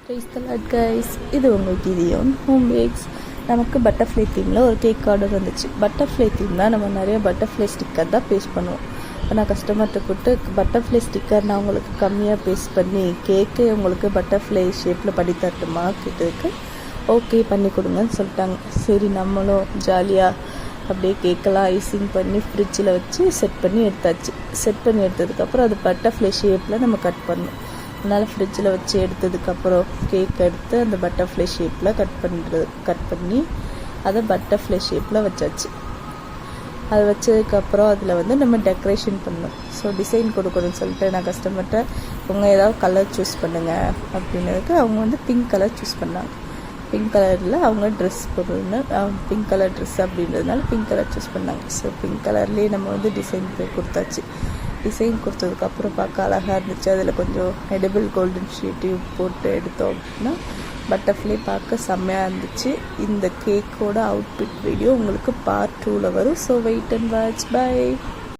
Praise the Lord guys, இது உங்கள் Gideon home packs. நமக்கு பட்டர்ஃப்ளை தீமில் ஒரு கேக் ஆர்டர் வந்துச்சு. பட்டர்ஃப்ளை தீம்னால் நம்ம நிறைய பட்டர்ஃப்ளை ஸ்டிக்கர் தான் பேஸ்ட் பண்ணுவோம். இப்போ நான் கஸ்டமர்கிட்ட கூப்பிட்டு பட்டர்ஃப்ளை ஸ்டிக்கர் நான் உங்களுக்கு கம்மியாக பேஸ்ட் பண்ணி கேக்கே உங்களுக்கு பட்டர்ஃப்ளை ஷேப்பில் பண்ணி தரட்டுமா கேட்டதுக்கு ஓகே பண்ணி கொடுங்கன்னு சொல்லிட்டாங்க. சரி நம்மளும் ஜாலியாக அப்படியே கேக்கெல்லாம் ஐசிங் பண்ணி ஃப்ரிட்ஜில் வச்சு செட் பண்ணி எடுத்தாச்சு. செட் பண்ணி எடுத்ததுக்கப்புறம் அது பட்டர்ஃப்ளை ஷேப்பில் நம்ம கட் பண்ணணும். அதனால் ஃப்ரிட்ஜில் வச்சு எடுத்ததுக்கப்புறம் கேக் எடுத்து அந்த பட்டர்ஃப்ளை ஷேப்பில் கட் பண்ணி அதை பட்டர்ஃப்ளை ஷேப்பில் வச்சாச்சு. அதை வச்சதுக்கப்புறம் அதில் நம்ம டெக்கரேஷன் பண்ணணும். ஸோ டிசைன் கொடுக்கணும்னு சொல்லிட்டு நான் கஸ்டமர்கிட்ட அவங்க ஏதாவது கலர் சூஸ் பண்ணுங்கள் அப்படின்னதுக்கு அவங்க பிங்க் கலர் சூஸ் பண்ணாங்க. பிங்க் கலரில் அவங்க ட்ரெஸ் போடணுன்னு பிங்க் கலர் ட்ரெஸ் அப்படின்றதுனால பிங்க் கலர் சூஸ் பண்ணாங்க. ஸோ பிங்க் கலர்லேயே நம்ம டிசைன் கொடுத்தாச்சு. டிசைன் கொடுத்ததுக்கப்புறம் பார்க்க அழகாக இருந்துச்சு. அதில் கொஞ்சம் எடிபிள் கோல்டன் ஷீட் போட்டு எடுத்தோம் அப்படின்னா பட்டர்ஃப்ளை பார்க்க செம்மையாக இருந்துச்சு. இந்த கேக்கோட அவுட்பிட் வீடியோ உங்களுக்கு பார்ட் 2ல் வரும். So wait and watch. By.